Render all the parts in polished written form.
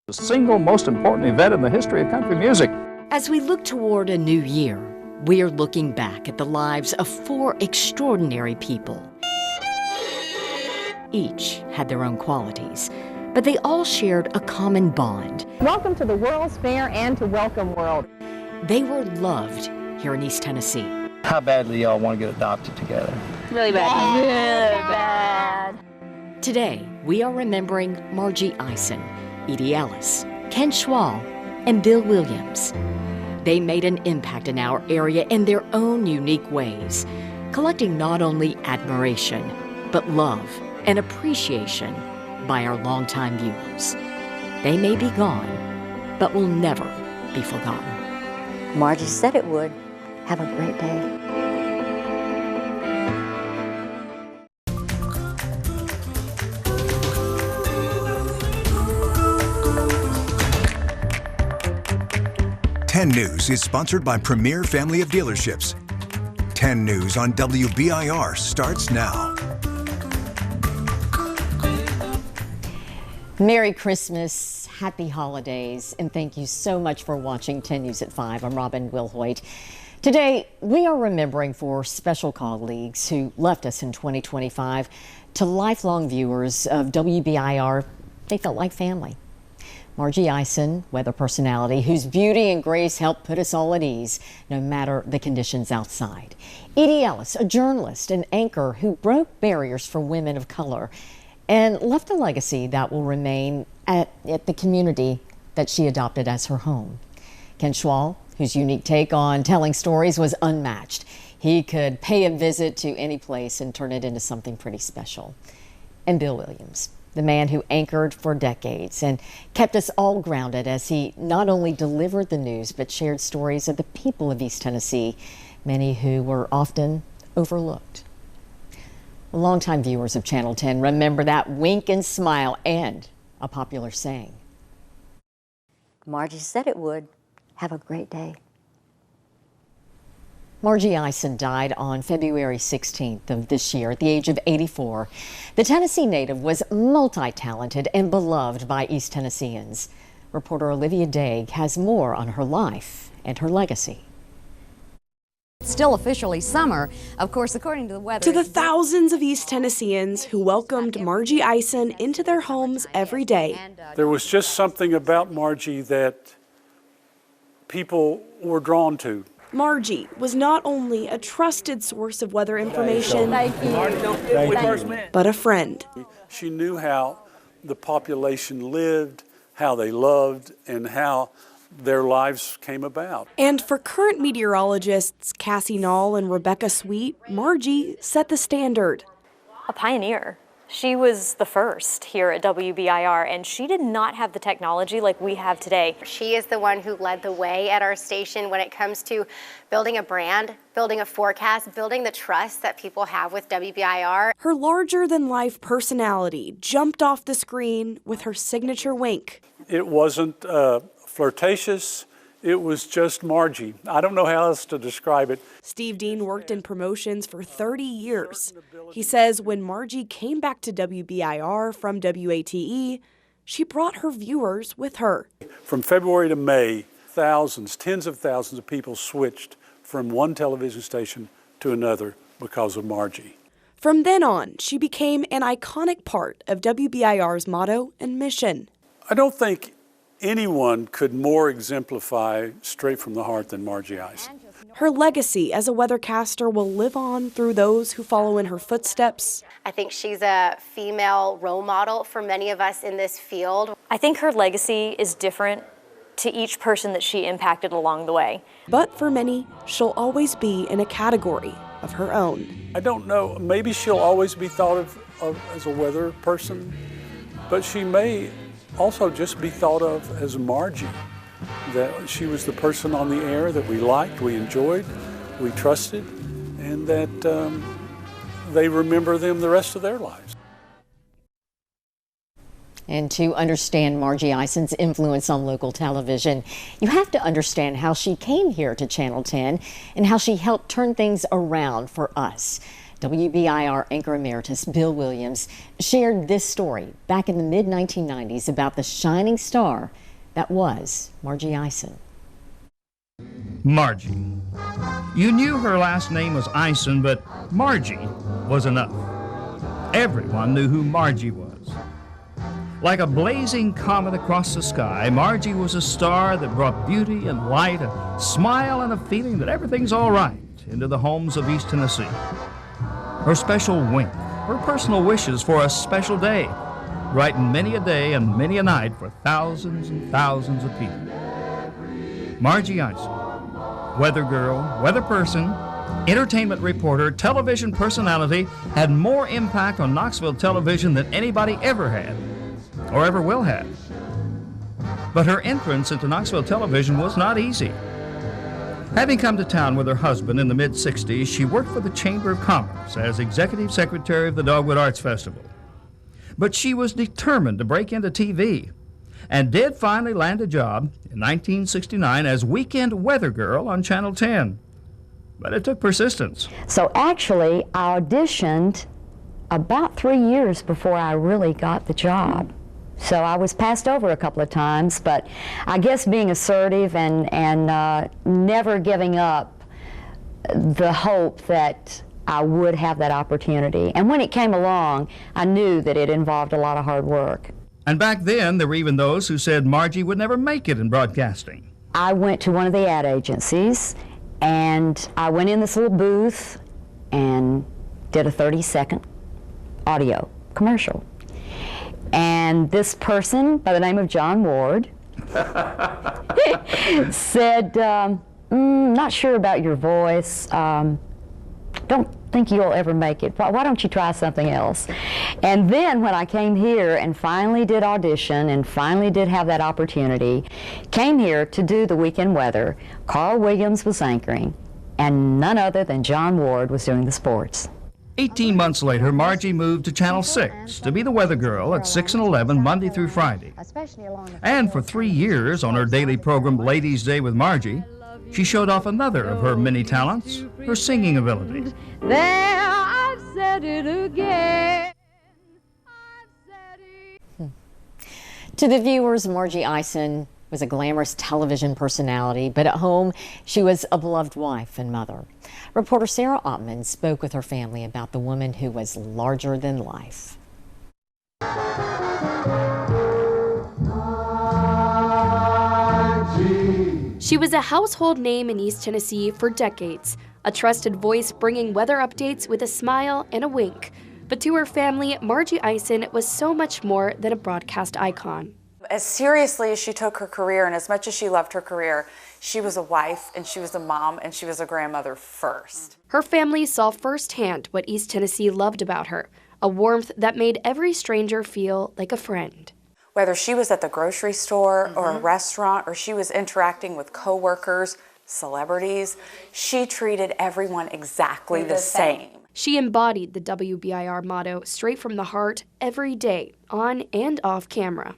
The single most important event in the history of country music. As we look toward a new year, we are looking back at the lives of 4 extraordinary people. Each had their own qualities, but they all shared a common bond. Welcome to the World's Fair and to Welcome World. They were loved here in East Tennessee. How badly y'all want to get adopted together? Really bad. Really bad. Today, we are remembering Margie Ison, Edye Ellis, Ken Schwall, and Bill Williams. They made an impact in our area in their own unique ways, collecting not only admiration, but love and appreciation by our longtime viewers. They may be gone, but will never be forgotten. Margie said it would. Have a great day. Ten News is sponsored by Premier Family of Dealerships. 10 News on WBIR starts now. Merry Christmas, happy holidays, and thank you so much for watching 10 News at 5. I'm Robin Wilhoit. Today, we are remembering 4 special colleagues who left us in 2025. To lifelong viewers of WBIR, they felt like family. Margie Ison, weather personality, whose beauty and grace helped put us all at ease, no matter the conditions outside. Edye Ellis, a journalist and anchor who broke barriers for women of color and left a legacy that will remain at the community that she adopted as her home. Ken Schwall, whose unique take on telling stories was unmatched. He could pay a visit to any place and turn it into something pretty special. And Bill Williams, the man who anchored for decades and kept us all grounded as he not only delivered the news but shared stories of the people of East Tennessee, many who were often overlooked. Longtime viewers of Channel 10 remember that wink and smile and a popular saying. Margie said it would. Have a great day. Margie Ison died on February 16th of this year at the age of 84. The Tennessee native was multi-talented and beloved by East Tennesseans. Reporter Olivia Daig has more on her life and her legacy. It's still officially summer, of course, according to the weather. To the thousands of East Tennesseans who welcomed Margie Ison into their homes every day. There was just something about Margie that people were drawn to. Margie was not only a trusted source of weather information, but a friend. She knew how the population lived, how they loved, and how their lives came about. And for current meteorologists Cassie Nall and Rebecca Sweet, Margie set the standard. A pioneer. She was the first here at WBIR, and she did not have the technology like we have today. She is the one who led the way at our station when it comes to building a brand, building a forecast, building the trust that people have with WBIR. Her larger-than-life personality jumped off the screen with her signature wink. It wasn't flirtatious. It was just Margie. I don't know how else to describe it. Steve Dean worked in promotions for 30 years. He says when Margie came back to WBIR from WATE, she brought her viewers with her. From February to May, thousands, tens of thousands of people switched from one television station to another because of Margie. From then on, she became an iconic part of WBIR's motto and mission. I don't think anyone could more exemplify straight from the heart than Margie Ison. Her legacy as a weathercaster will live on through those who follow in her footsteps. I think she's a female role model for many of us in this field. I think her legacy is different to each person that she impacted along the way. But for many, she'll always be in a category of her own. I don't know, maybe she'll always be thought of as a weather person, but she may also just be thought of as Margie, that she was the person on the air that we liked, we enjoyed, we trusted, and that they remember them the rest of their lives. And to understand Margie Ison's influence on local television, you have to understand how she came here to Channel 10 and how she helped turn things around for us. WBIR anchor emeritus Bill Williams shared this story back in the mid-1990s about the shining star that was Margie Ison. Margie. You knew her last name was Ison, but Margie was enough. Everyone knew who Margie was. Like a blazing comet across the sky, Margie was a star that brought beauty and light, a smile and a feeling that everything's all right into the homes of East Tennessee. Her special wink, her personal wishes for a special day, brightened many a day and many a night for thousands and thousands of people. Margie Ison, weather girl, weather person, entertainment reporter, television personality, had more impact on Knoxville television than anybody ever had, or ever will have. But her entrance into Knoxville television was not easy. Having come to town with her husband in the mid-60s, she worked for the Chamber of Commerce as executive secretary of the Dogwood Arts Festival. But she was determined to break into TV, and did finally land a job in 1969 as weekend weather girl on Channel 10. But it took persistence. So actually, I auditioned about 3 years before I really got the job. So I was passed over a couple of times, but I guess being assertive and never giving up the hope that I would have that opportunity. And when it came along, I knew that it involved a lot of hard work. And back then, there were even those who said Margie would never make it in broadcasting. I went to one of the ad agencies, and I went in this little booth and did a 30-second audio commercial. And this person, by the name of John Ward, said, not sure about your voice, don't think you'll ever make it. Why don't you try something else? And then when I came here and finally did audition and finally did have that opportunity, came here to do the weekend weather, Carl Williams was anchoring, and none other than John Ward was doing the sports. 18 months later, Margie moved to Channel 6 to be the weather girl at 6 and 11 Monday through Friday. And for 3 years on her daily program Ladies' Day with Margie, she showed off another of her many talents, her singing ability. There, I've said it again. To the viewers, Margie Ison was a glamorous television personality, but at home, she was a beloved wife and mother. Reporter Sarah Ottman spoke with her family about the woman who was larger than life. She was a household name in East Tennessee for decades, a trusted voice bringing weather updates with a smile and a wink. But to her family, Margie Ison was so much more than a broadcast icon. As seriously as she took her career and as much as she loved her career, she was a wife and she was a mom and she was a grandmother first. Her family saw firsthand what East Tennessee loved about her, a warmth that made every stranger feel like a friend. Whether she was at the grocery store or a restaurant or she was interacting with coworkers, celebrities, she treated everyone exactly the same. She embodied the WBIR motto, straight from the heart, every day, on and off camera.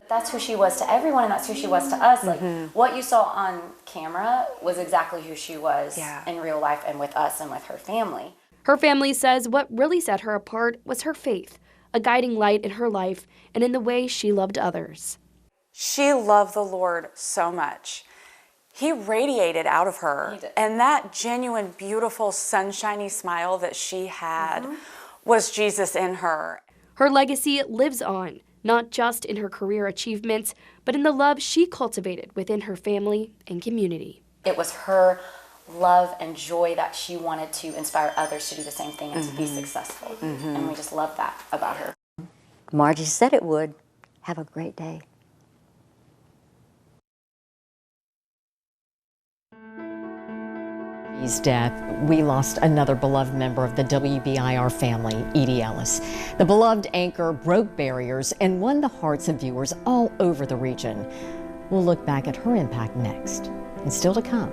That's who she was to everyone, and that's who she was to us. Like, what you saw on camera was exactly who she was in real life and with us and with her family. Her family says what really set her apart was her faith, a guiding light in her life and in the way she loved others. She loved the Lord so much. He radiated out of her, and that genuine, beautiful, sunshiny smile that she had was Jesus in her. Her legacy lives on, not just in her career achievements, but in the love she cultivated within her family and community. It was her love and joy that she wanted to inspire others to do the same thing and to be successful. And we just love that about her. Margie said it would. Have a great day. His death, we lost another beloved member of the WBIR family, Edye Ellis. The beloved anchor broke barriers and won the hearts of viewers all over the region. We'll look back at her impact next. And still to come,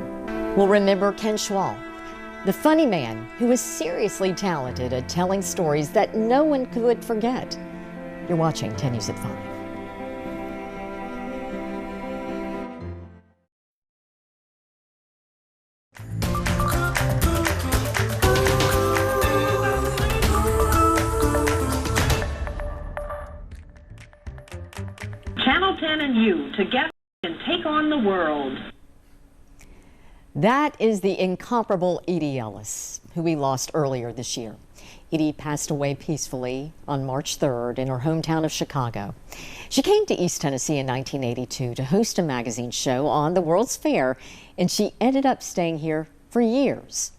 we'll remember Ken Schwall, the funny man who was seriously talented at telling stories that no one could forget. You're watching 10 News at 5. and you, together we can take on the world. That is the incomparable Edye Ellis, who we lost earlier this year. Edye passed away peacefully on March 3rd in her hometown of Chicago. She came to East Tennessee in 1982 to host a magazine show on the World's Fair, and she ended up staying here for years.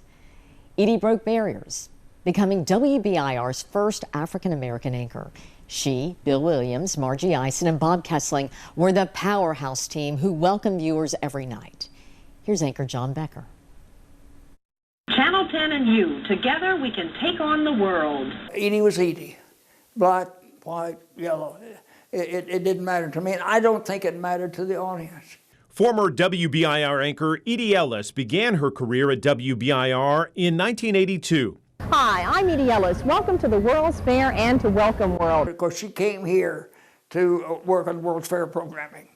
Edye broke barriers, becoming WBIR's first African-American anchor. She, Bill Williams, Margie Ison, and Bob Kessling were the powerhouse team who welcomed viewers every night. Here's anchor John Becker. Channel 10 and you, together we can take on the world. Edye was Edye. Black, white, yellow. It didn't matter to me, and I don't think it mattered to the audience. Former WBIR anchor Edye Ellis began her career at WBIR in 1982. Hi, I'm Edye Ellis. Welcome to the World's Fair and to Welcome World. Of course, she came here to work on World's Fair programming.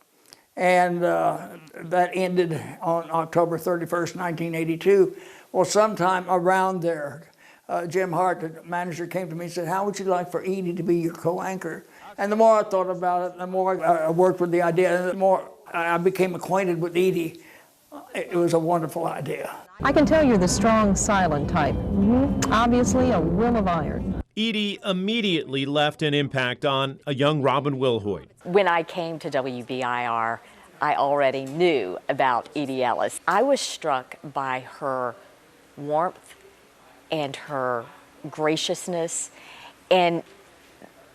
And that ended on October 31st, 1982. Well, sometime around there, Jim Hart, the manager, came to me and said, how would you like for Edye to be your co-anchor? And the more I thought about it, the more I worked with the idea, and the more I became acquainted with Edye. It was a wonderful idea. I can tell you're the strong, silent type. Obviously, a will of iron. Edye immediately left an impact on a young Robin Wilhoit. When I came to WBIR, I already knew about Edye Ellis. I was struck by her warmth and her graciousness, and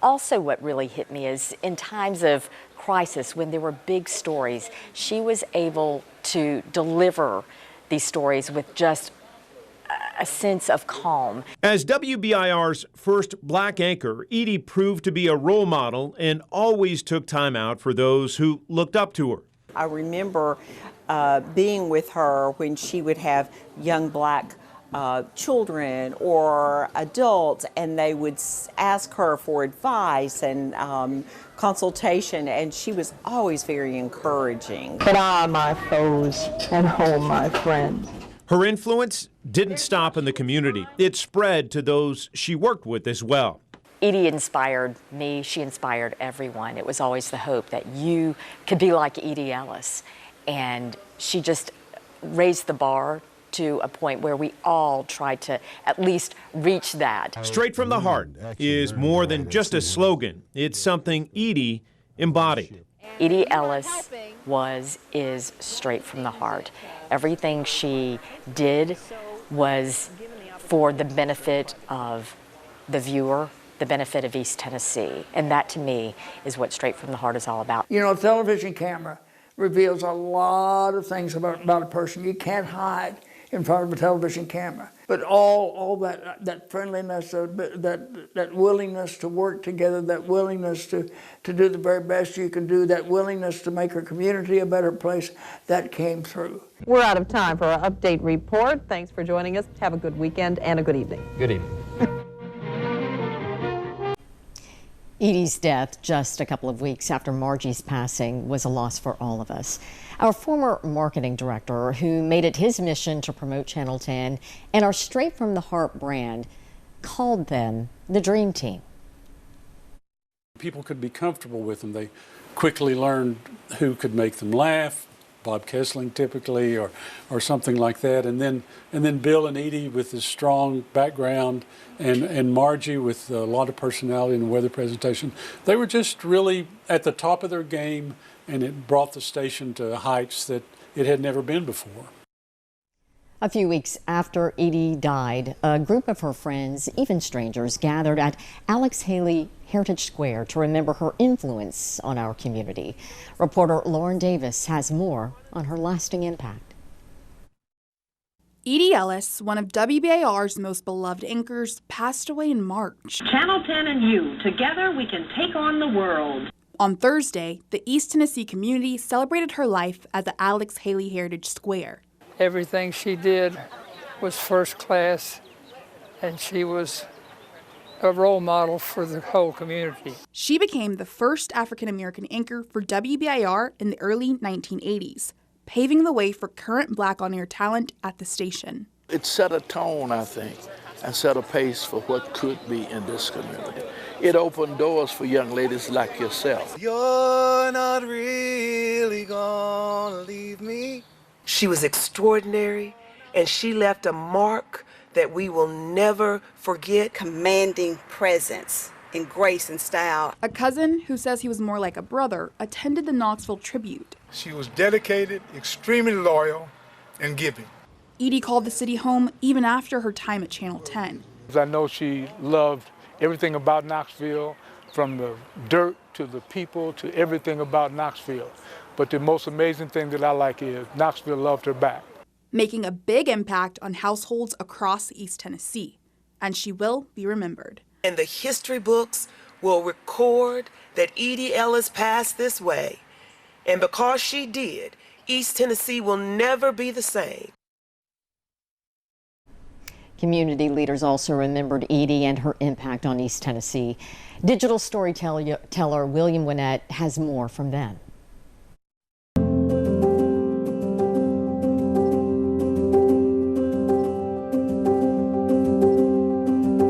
also what really hit me is in times of crisis, when there were big stories, she was able to deliver these stories with just a sense of calm. As WBIR's first black anchor, Edye proved to be a role model and always took time out for those who looked up to her. I remember being with her when she would have young black children or adults, and they would ask her for advice and consultation, and she was always very encouraging. But my foes and hold my friends. Her influence didn't stop in the community. It spread to those she worked with as well. Edye inspired me. She inspired everyone. It was always the hope that you could be like Edye Ellis. And she just raised the bar to a point where we all tried to at least reach that. Straight from the Heart is more than just a slogan. It's something Edye embodied. Edye Ellis is straight from the heart. Everything she did was for the benefit of the viewer, the benefit of East Tennessee. And that, to me, is what Straight from the Heart is all about. You know, a television camera reveals a lot of things about a person you can't hide in front of a television camera. But all that friendliness, that willingness to work together, that willingness to do the very best you can do, that willingness to make our community a better place, that came through. We're out of time for our update report. Thanks for joining us. Have a good weekend and a good evening. Good evening. Edye's death, just a couple of weeks after Margie's passing, was a loss for all of us. Our former marketing director, who made it his mission to promote Channel 10 and our Straight from the Heart brand, called them the Dream Team. People could be comfortable with them. They quickly learned who could make them laugh, Bob Kessling typically, or something like that. And then Bill and Edye with his strong background, and Margie with a lot of personality in the weather presentation. They were just really at the top of their game, and it brought the station to heights that it had never been before. A few weeks after Edye died, a group of her friends, even strangers, gathered at Alex Haley Heritage Square to remember her influence on our community. Reporter Lauren Davis has more on her lasting impact. Edye Ellis, one of WBIR's most beloved anchors, passed away in March. Channel 10 and you, together we can take on the world. On Thursday, the East Tennessee community celebrated her life at the Alex Haley Heritage Square. Everything she did was first class, and she was a role model for the whole community. She became the first African-American anchor for WBIR in the early 1980s, paving the way for current black on-air talent at the station. It set a tone, I think, and set a pace for what could be in this community. It opened doors for young ladies like yourself. You're not really gonna leave me. She was extraordinary, and she left a mark that we will never forget. Commanding presence in grace and style. A cousin who says he was more like a brother attended the Knoxville tribute. She was dedicated, extremely loyal, and giving. Edye called the city home even after her time at Channel 10. I know she loved everything about Knoxville, from the dirt to the people to everything about Knoxville. But the most amazing thing that I like is Knoxville loved her back. Making a big impact on households across East Tennessee. And she will be remembered. And the history books will record that Edye Ellis passed this way. And because she did, East Tennessee will never be the same. Community leaders also remembered Edye and her impact on East Tennessee. Digital storyteller William Winnett has more from them.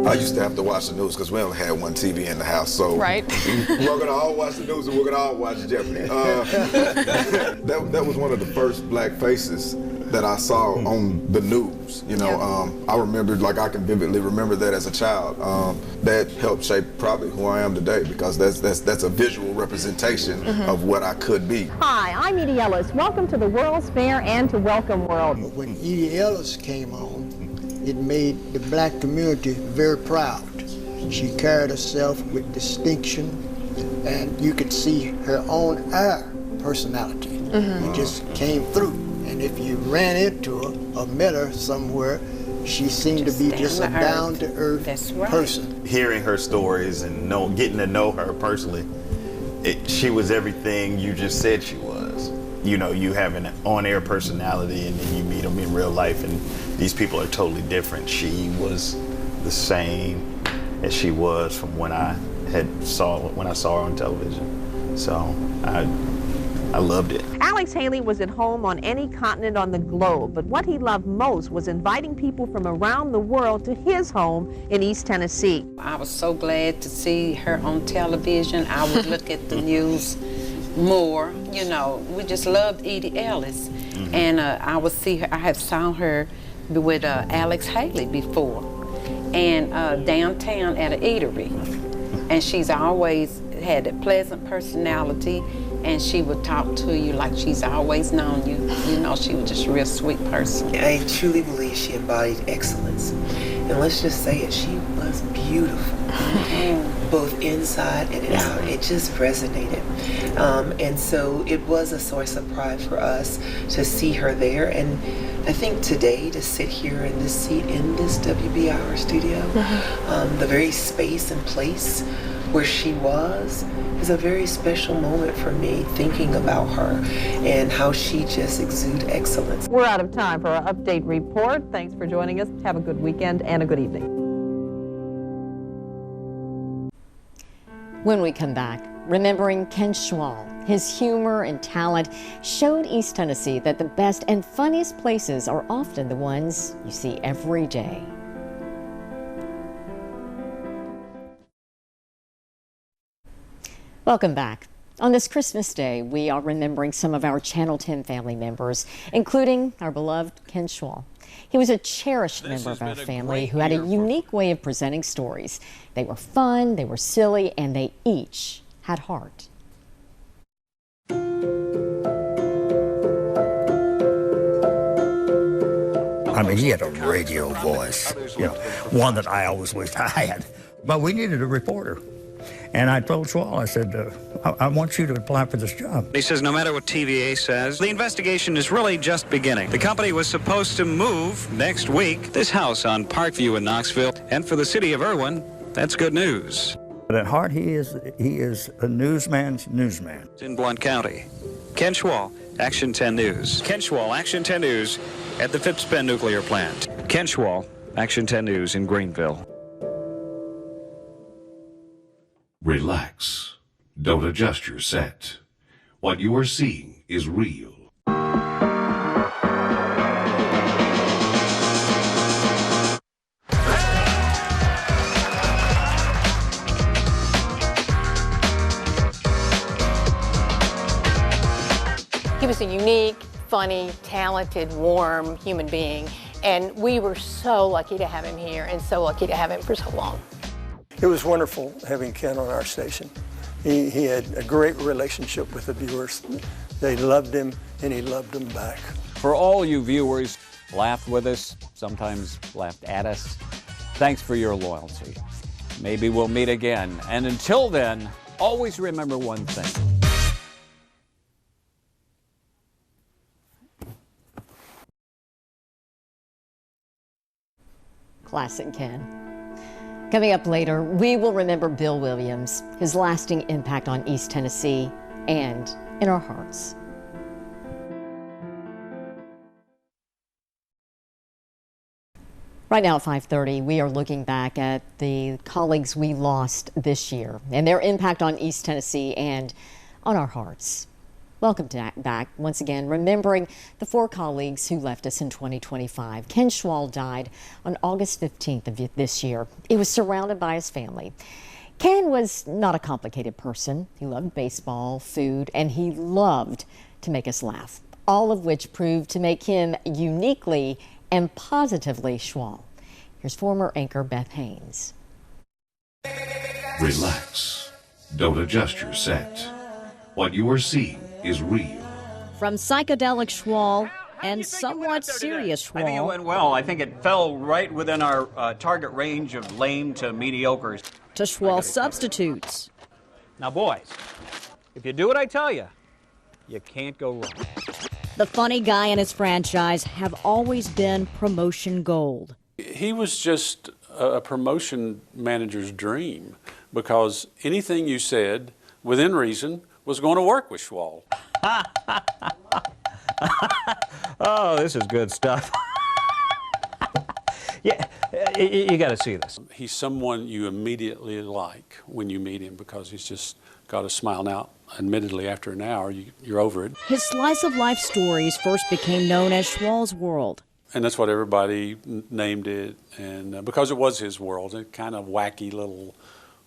I used to have to watch the news because we only had one TV in the house, so right. We're gonna all watch the news and we're gonna all watch Jeopardy. That was one of the first black faces that I saw on the news. You know, I remembered, like I can vividly remember that as a child. That helped shape probably who I am today, because that's a visual representation of what I could be. Hi, I'm Edye Ellis. Welcome to the World's Fair and to Welcome World. When Edye Ellis came on, it made the black community very proud. She carried herself with distinction, and you could see her own air personality. It just came through. And if you ran into her or met her somewhere, she seemed to be just a down-to-earth person. Hearing her stories and getting to know her personally, she was everything you just said she was. You know, you have an on-air personality, and then you meet them in real life, and these people are totally different. She was the same as she was from when I saw her on television. So I loved it. Alex Haley was at home on any continent on the globe, but what he loved most was inviting people from around the world to his home in East Tennessee. I was so glad to see her on television. I would look at the news more. You know, we just loved Edye Ellis. And I would see her, I have saw her with Alex Haley before, and downtown at an eatery. And she's always had a pleasant personality, and she would talk to you like she's always known you. You know, she was just a real sweet person. I truly believe she embodied excellence. And let's just say it, she was beautiful. Both inside and out. It just resonated. And so it was a source of pride for us to see her there. And I think today, to sit here in this seat in this WBIR studio, the very space and place where she was is a very special moment for me, thinking about her and how she just exuded excellence. We're out of time for our update report. Thanks for joining us. Have a good weekend and a good evening. When we come back, remembering Ken Schwall. His humor and talent showed East Tennessee that the best and funniest places are often the ones you see every day. Welcome back. On this Christmas Day, we are remembering some of our Channel 10 family members, including our beloved Ken Schwall. He was a cherished member of our family who had a unique way of presenting stories. They were fun, they were silly, and they each had heart. I mean, he had a radio voice, one that I always wished I had. But we needed a reporter. And I told Schwall, I said, I want you to apply for this job. He says no matter what TVA says, the investigation is really just beginning. The company was supposed to move next week this house on Parkview in Knoxville. And for the city of Irwin, that's good news. But at heart, he is a newsman's newsman. In Blount County. Ken Schwall, Action 10 News. Ken Schwall, Action 10 News at the Phipps Bend Nuclear Plant. Ken Schwall, Action 10 News in Greenville. Relax. Don't adjust your set. What you are seeing is real. He was a unique, funny, talented, warm human being, and we were so lucky to have him here and so lucky to have him for so long. It was wonderful having Ken on our station. He had a great relationship with the viewers. They loved him, and he loved them back. For all you viewers, laughed with us, sometimes laughed at us, thanks for your loyalty. Maybe we'll meet again. And until then, always remember one thing. Classic Ken. Coming up later, we will remember Bill Williams, his lasting impact on East Tennessee and in our hearts. Right now at 5:30, we are looking back at the colleagues we lost this year and their impact on East Tennessee and on our hearts. Welcome back once again, remembering the 4 colleagues who left us in 2025. Ken Schwall died on August 15th of this year. He was surrounded by his family. Ken was not a complicated person. He loved baseball, food, and he loved to make us laugh, all of which proved to make him uniquely and positively Schwall. Here's former anchor Beth Haynes. Relax. Don't adjust your set. What you are seeing is real. From psychedelic Schwall and somewhat serious Schwall. I think it went well. I think it fell right within our target range of lame to mediocres. To Schwall substitutes. Now, boys, if you do what I tell you, you can't go wrong. The funny guy and his franchise have always been promotion gold. He was just a promotion manager's dream, because anything you said, within reason, was going to work with Schwall. Oh, this is good stuff. Yeah, you got to see this. He's someone you immediately like when you meet him, because he's just got a smile. Now, admittedly, after an hour, you're over it. His slice of life stories first became known as Schwall's World. And that's what everybody named it, and because it was his world, a kind of wacky little,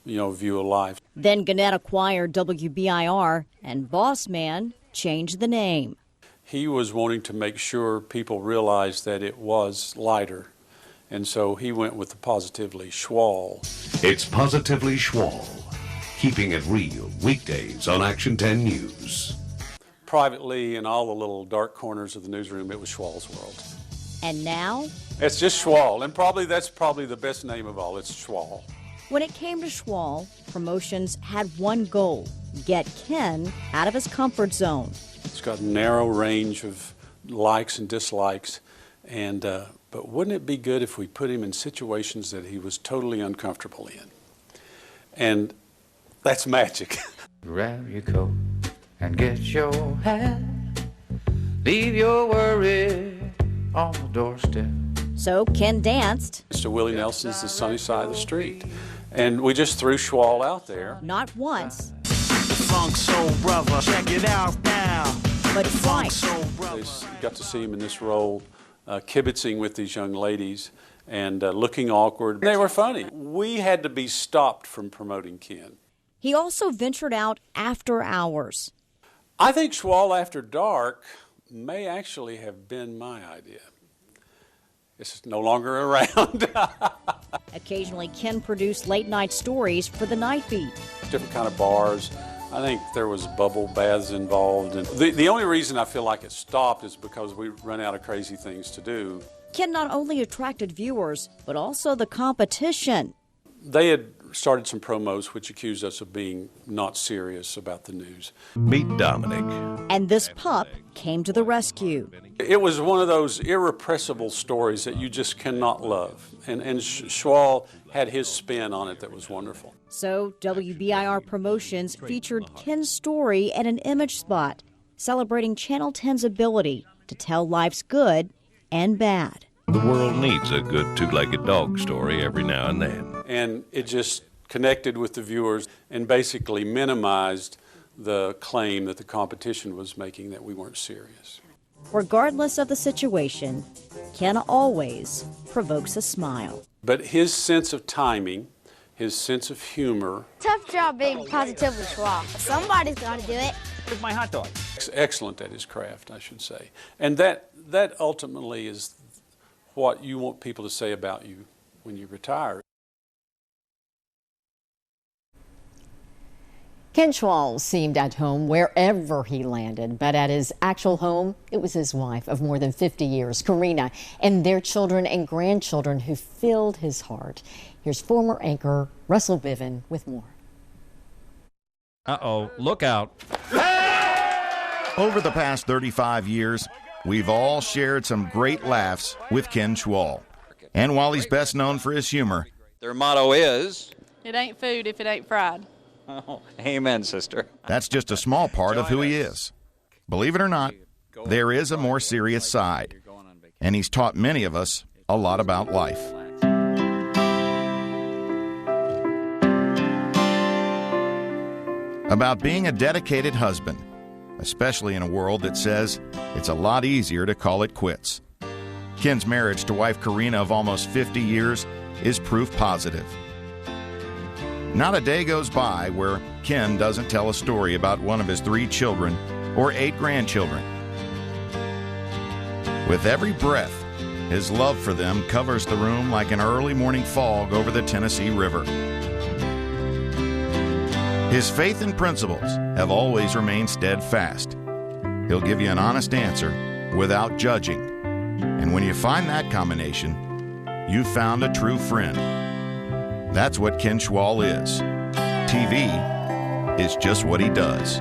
view of life. Then Gannett acquired WBIR, and Boss Man changed the name. He was wanting to make sure people realized that it was lighter, and so he went with the Positively Schwall. It's Positively Schwall, keeping it real weekdays on Action 10 News. Privately, in all the little dark corners of the newsroom, it was Schwall's World. And now? It's just Schwall, and that's probably the best name of all. It's Schwall. When it came to Schwall, promotions had one goal: get Ken out of his comfort zone. It's got a narrow range of likes and dislikes, and but wouldn't it be good if we put him in situations that he was totally uncomfortable in? And that's magic. Grab your coat and get your hat. Leave your worries on the doorstep. So Ken danced. Mr. Willie Nelson's The Sunny Side of the Street. And we just threw Schwall out there. Not once. The Funk Soul Brother, check it out now. But twice. They got to see him in this role, kibitzing with these young ladies and looking awkward. They were funny. We had to be stopped from promoting Ken. He also ventured out after hours. I think Schwall After Dark may actually have been my idea. It's no longer around. Occasionally, Ken produced late-night stories for the Night Beat. Different kind of bars. I think there was bubble baths involved. And the only reason I feel like it stopped is because we run out of crazy things to do. Ken not only attracted viewers, but also the competition. They had started some promos which accused us of being not serious about the news. Meet Dominic. And this pup came to the rescue. It was one of those irrepressible stories that you just cannot love. And Schwall had his spin on it that was wonderful. So WBIR Promotions featured Ken's story at an image spot, celebrating Channel 10's ability to tell life's good and bad. The world needs a good two-legged dog story every now and then. And it just connected with the viewers and basically minimized the claim that the competition was making that we weren't serious. Regardless of the situation, Ken always provokes a smile. But his sense of timing, his sense of humor. Tough job being positively Schwall. Somebody's got to do it. Here's my hot dog. Excellent at his craft, I should say. And that ultimately is what you want people to say about you when you retire. Ken Schwall seemed at home wherever he landed, but at his actual home, it was his wife of more than 50 years, Karina, and their children and grandchildren who filled his heart. Here's former anchor Russell Biven with more. Uh-oh, look out. Over the past 35 years, we've all shared some great laughs with Ken Schwall. And while he's best known for his humor, their motto is, "It ain't food if it ain't fried." Oh, amen, sister. That's just a small part of who he is. Believe it or not, there is a more serious side, and he's taught many of us a lot about life. About being a dedicated husband, especially in a world that says it's a lot easier to call it quits. Ken's marriage to wife Karina of almost 50 years is proof positive. Not a day goes by where Ken doesn't tell a story about one of his 3 children or 8 grandchildren. With every breath, his love for them covers the room like an early morning fog over the Tennessee River. His faith and principles have always remained steadfast. He'll give you an honest answer without judging. And when you find that combination, you've found a true friend. That's what Ken Schwall is. TV is just what he does.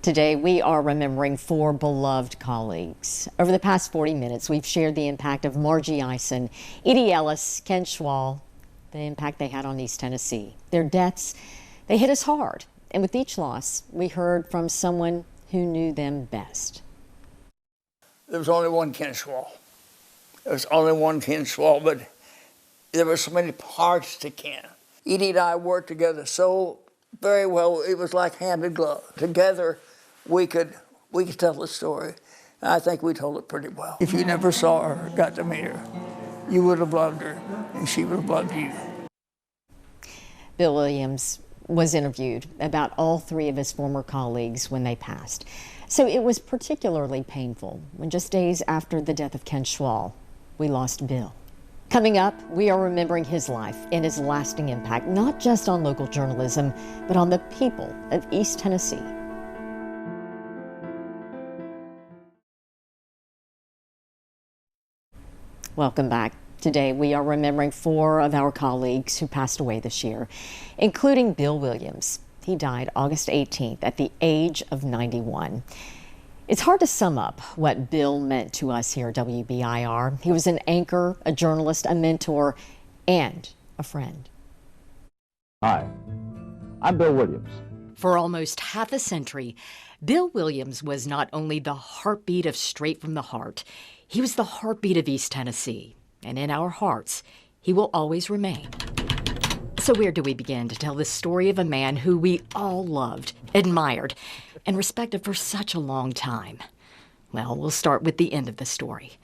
Today, we are remembering 4 beloved colleagues. Over the past 40 minutes, we've shared the impact of Margie Ison, Edye Ellis, Ken Schwall, the impact they had on East Tennessee. Their deaths, they hit us hard. And with each loss, we heard from someone who knew them best. There was only one Ken Schwall. There was only one Ken Schwall, but there were so many parts to Ken. Edye and I worked together so very well. It was like hand in glove. Together, we could tell the story. And I think we told it pretty well. If you never saw her, got to meet her, you would have loved her, and she would have loved you. Bill Williams was interviewed about all 3 of his former colleagues when they passed. So it was particularly painful when just days after the death of Ken Schwall, we lost Bill. Coming up, we are remembering his life and his lasting impact, not just on local journalism, but on the people of East Tennessee. Welcome back. Today, we are remembering 4 of our colleagues who passed away this year, including Bill Williams. He died August 18th at the age of 91. It's hard to sum up what Bill meant to us here at WBIR. He was an anchor, a journalist, a mentor, and a friend. Hi, I'm Bill Williams. For almost half a century, Bill Williams was not only the heartbeat of Straight from the Heart, he was the heartbeat of East Tennessee. And in our hearts, he will always remain. So where do we begin to tell the story of a man who we all loved, admired, and respected for such a long time? Well, we'll start with the end of the story.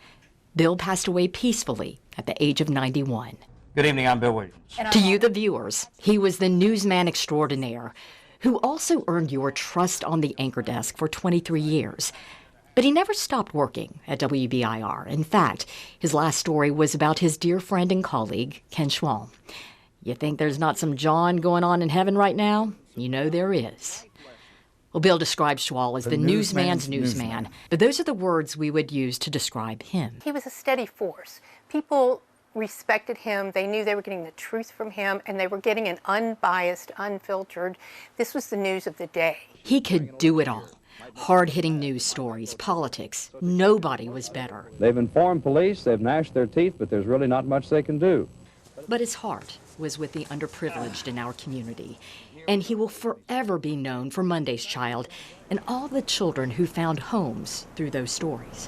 Bill passed away peacefully at the age of 91. Good evening, I'm Bill Williams. To you, the viewers, he was the newsman extraordinaire who also earned your trust on the anchor desk for 23 years. But he never stopped working at WBIR. In fact, his last story was about his dear friend and colleague, Ken Schwall. You think there's not some John going on in heaven right now? You know there is. Well, Bill described Schwall as the newsman's newsman, but those are the words we would use to describe him. He was a steady force. People respected him. They knew they were getting the truth from him, and they were getting an unbiased, unfiltered. This was the news of the day. He could do it all. Hard-hitting news stories, politics. Nobody was better. They've informed police, they've gnashed their teeth, but there's really not much they can do. But his heart was with the underprivileged in our community, and he will forever be known for Monday's Child and all the children who found homes through those stories.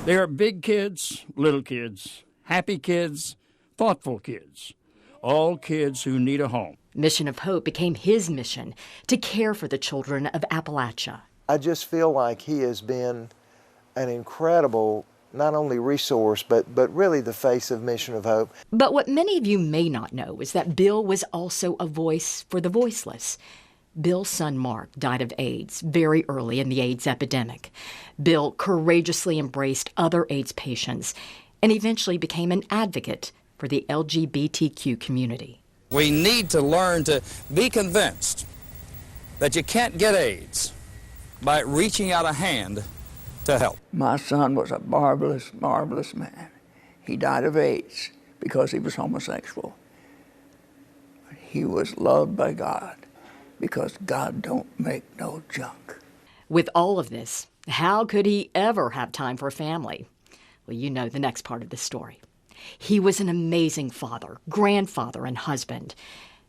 There are big kids, little kids, happy kids, thoughtful kids, all kids who need a home. Mission of Hope became his mission to care for the children of Appalachia. I just feel like he has been an incredible, not only resource, but really the face of Mission of Hope. But what many of you may not know is that Bill was also a voice for the voiceless. Bill's son Mark died of AIDS very early in the AIDS epidemic. Bill courageously embraced other AIDS patients and eventually became an advocate for the LGBTQ community. We need to learn to be convinced that you can't get AIDS by reaching out a hand to help. My son was a marvelous, marvelous man. He died of AIDS because he was homosexual. He was loved by God because God don't make no junk. With all of this, how could he ever have time for family? Well, you know the next part of the story. He was an amazing father, grandfather, and husband.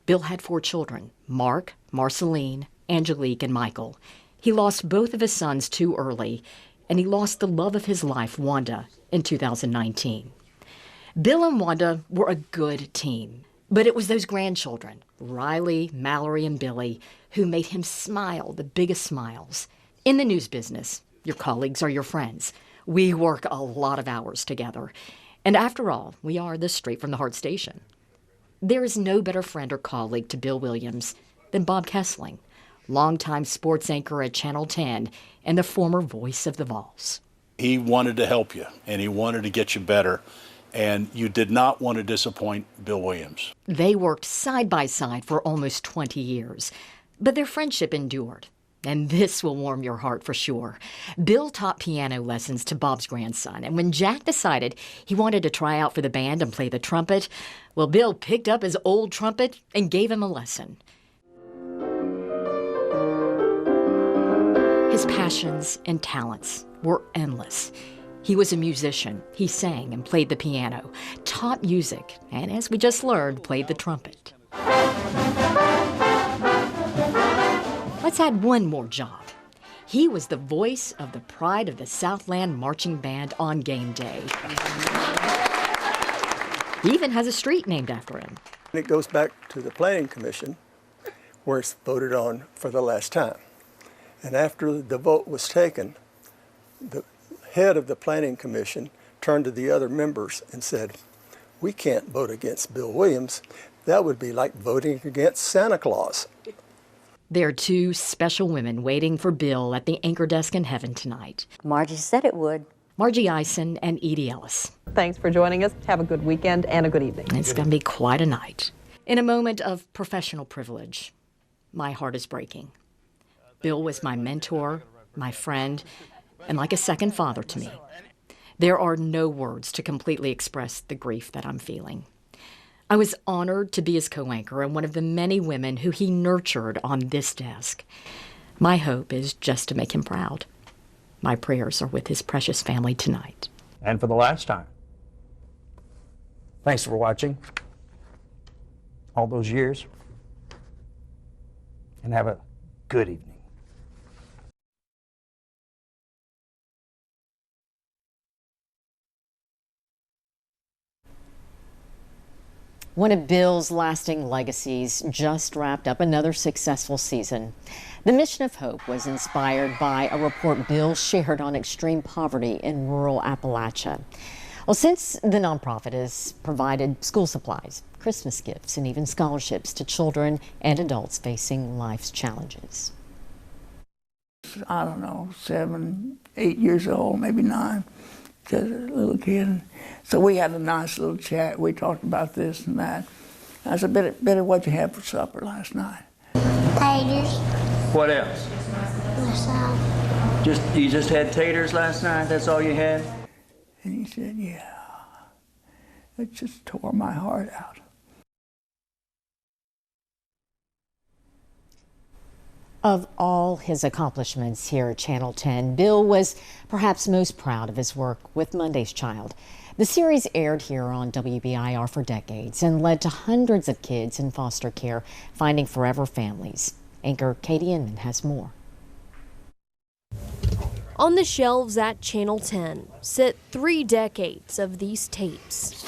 Bill had 4 children, Mark, Marceline, Angelique, and Michael. He lost both of his sons too early, and he lost the love of his life, Wanda, in 2019. Bill and Wanda were a good team, but it was those grandchildren, Riley, Mallory, and Billy, who made him smile the biggest smiles. In the news business, your colleagues are your friends. We work a lot of hours together. And after all, we are the Straight from the Heart station. There is no better friend or colleague to Bill Williams than Bob Kessling, longtime sports anchor at Channel 10 and the former voice of the Vols. He wanted to help you, and he wanted to get you better, and you did not want to disappoint Bill Williams. They worked side by side for almost 20 years, but their friendship endured. And this will warm your heart for sure. Bill taught piano lessons to Bob's grandson, and when Jack decided he wanted to try out for the band and play the trumpet, well, Bill picked up his old trumpet and gave him a lesson. His passions and talents were endless. He was a musician. He sang and played the piano, taught music, and as we just learned, played the trumpet. Let's add one more job. He was the voice of the pride of the Southland Marching Band on game day. He even has a street named after him. It goes back to the Planning Commission, where it's voted on for the last time. And after the vote was taken, the head of the Planning Commission turned to the other members and said, "We can't vote against Bill Williams. That would be like voting against Santa Claus." There are 2 special women waiting for Bill at the anchor desk in heaven tonight. Margie said it would. Margie Ison and Edye Ellis. Thanks for joining us. Have a good weekend and a good evening. It's going to be quite a night. In a moment of professional privilege, my heart is breaking. Bill was my mentor, my friend, and like a second father to me. There are no words to completely express the grief that I'm feeling. I was honored to be his co-anchor and one of the many women who he nurtured on this desk. My hope is just to make him proud. My prayers are with his precious family tonight. And for the last time, thanks for watching all those years, and have a good evening. One of Bill's lasting legacies just wrapped up another successful season. The Mission of Hope was inspired by a report Bill shared on extreme poverty in rural Appalachia. Well, since the nonprofit has provided school supplies, Christmas gifts, and even scholarships to children and adults facing life's challenges. I don't know, 7, 8 years old, maybe 9. Just a little kid. So we had a nice little chat. We talked about this and that. I said, Betty, what'd you have for supper last night? Taters. What else? You just had taters last night? That's all you had? And he said, yeah. It just tore my heart out. Of all his accomplishments here at Channel 10, Bill was perhaps most proud of his work with Monday's Child. The series aired here on WBIR for decades and led to hundreds of kids in foster care finding forever families. Anchor Katie Inman has more. On the shelves at Channel 10 sit 3 decades of these tapes.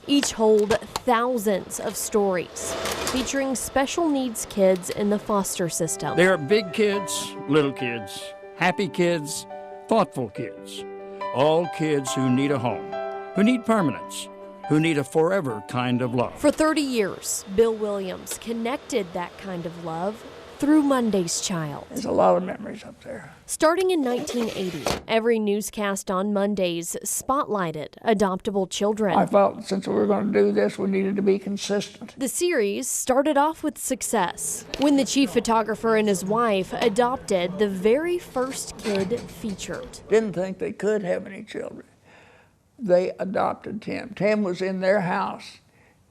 Each hold thousands of stories featuring special needs kids in the foster system. There are big kids, little kids, happy kids, thoughtful kids. All kids who need a home, who need permanence, who need a forever kind of love. For 30 years, Bill Williams connected that kind of love through Monday's Child. There's a lot of memories up there. Starting in 1980, every newscast on Mondays spotlighted adoptable children. I felt since we were going to do this, we needed to be consistent. The series started off with success when the chief photographer and his wife adopted the very first kid featured. Didn't think they could have any children. They adopted Tim. Tim was in their house,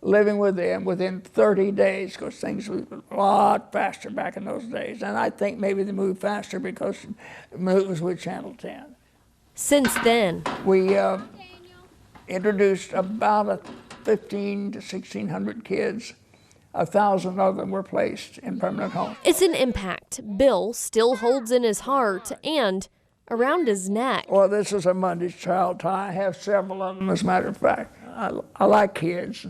living with them within 30 days, because things were a lot faster back in those days. And I think maybe they moved faster because it was with Channel 10. Since then, we introduced about 1,500 to 1,600 kids. 1,000 of them were placed in permanent homes. It's an impact Bill still holds in his heart and around his neck. Well, this is a Monday's Child tie. I have several of them, as a matter of fact. I like kids.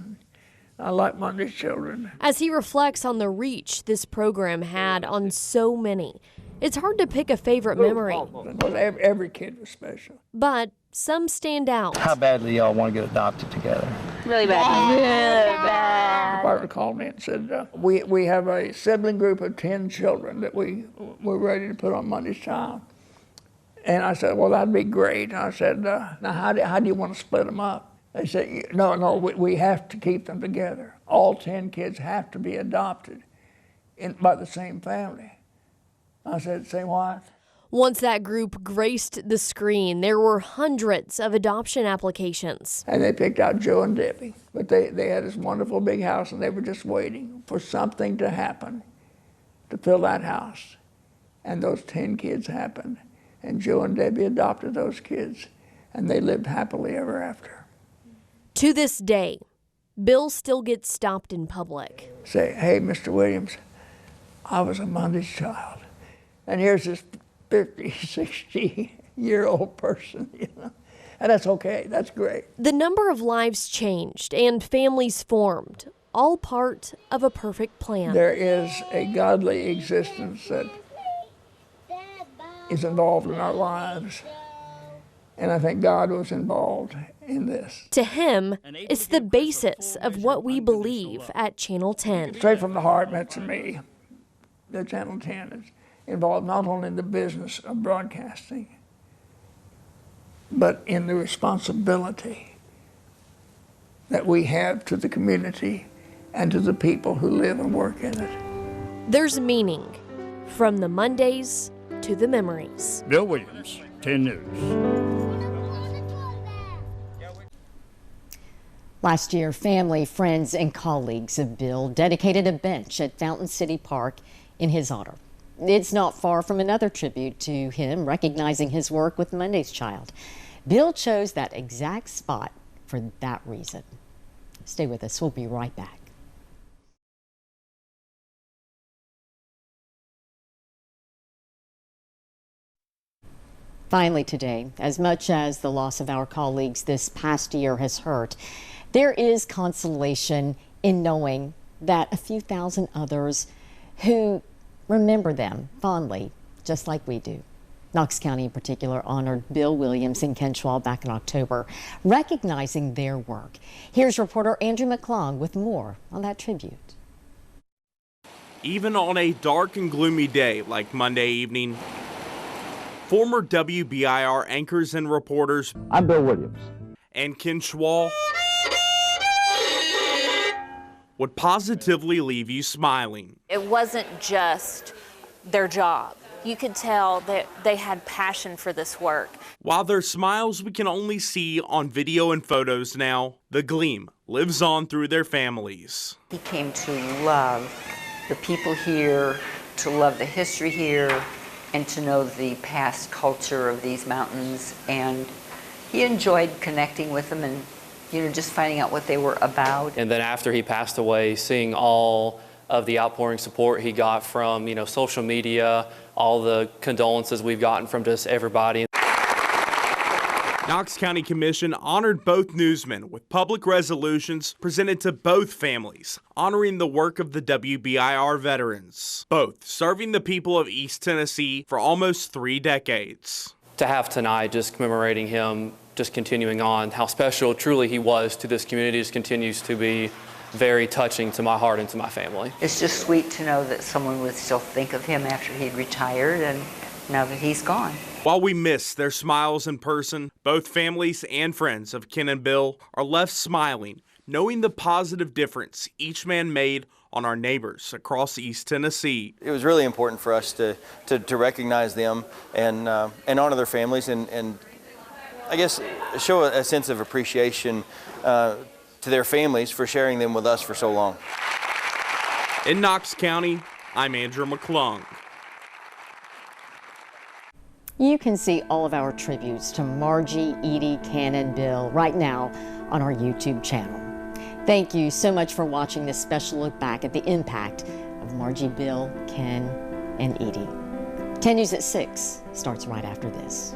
I like Monday's Children. As he reflects on the reach this program had on so many, it's hard to pick a favorite memory. Well, every kid was special. But some stand out. How badly y'all want to get adopted together? Really bad. Really The bad. partner called me and said, we have a sibling group of 10 children that we're ready to put on Monday's Child. And I said, well, that'd be great. And I said, now how do you want to split them up? They said, no, we have to keep them together. All 10 kids have to be adopted by the same family. I said, say what? Once that group graced the screen, there were hundreds of adoption applications. And they picked out Joe and Debbie. But they had this wonderful big house, and they were just waiting for something to happen to fill that house. And those 10 kids happened. And Joe and Debbie adopted those kids, and they lived happily ever after. To this day, Bill still gets stopped in public. Say, hey, Mr. Williams, I was a Monday's Child. And here's this 50, 60-year-old person, And that's okay, that's great. The number of lives changed and families formed, all part of a perfect plan. There is a godly existence that is involved in our lives. And I think God was involved in this. To him, it's the basis of what we believe at Channel 10. Straight from the heart meant to me that Channel 10 is involved not only in the business of broadcasting, but in the responsibility that we have to the community and to the people who live and work in it. There's meaning from the Mondays to the memories. Bill Williams, 10 News. Last year, family, friends, and colleagues of Bill dedicated a bench at Fountain City Park in his honor. It's not far from another tribute to him, recognizing his work with Monday's Child. Bill chose that exact spot for that reason. Stay with us. We'll be right back. Finally today, as much as the loss of our colleagues this past year has hurt, there is consolation in knowing that a few thousand others who remember them fondly, just like we do. Knox County in particular honored Bill Williams and Ken Schwall back in October, recognizing their work. Here's reporter Andrew McClung with more on that tribute. Even on a dark and gloomy day like Monday evening, former WBIR anchors and reporters, I'm Bill Williams, and Ken Schwall would positively leave you smiling. It wasn't just their job. You could tell that they had passion for this work. While their smiles we can only see on video and photos now, the gleam lives on through their families. He came to love the people here, to love the history here, and to know the past culture of these mountains. And he enjoyed connecting with them and just finding out what they were about. And then after he passed away, seeing all of the outpouring support he got from, social media, all the condolences we've gotten from just everybody. Knox County Commission honored both newsmen with public resolutions presented to both families, honoring the work of the WBIR veterans, both serving the people of East Tennessee for almost 3 decades. to have tonight, just commemorating him, just continuing on, how special truly he was to this community, just continues to be very touching to my heart and to my family. It's just sweet to know that someone would still think of him after he'd retired and now that he's gone. While we miss their smiles in person, both families and friends of Ken and Bill are left smiling, knowing the positive difference each man made on our neighbors across East Tennessee. It was really important for us to recognize them and honor their families and I guess show a sense of appreciation to their families for sharing them with us for so long. In Knox County, I'm Andrew McClung. You can see all of our tributes to Margie, Edye, Ken, and Bill right now on our YouTube channel. Thank you so much for watching this special look back at the impact of Margie, Bill, Ken, and Edye. 10 News at 6 starts right after this.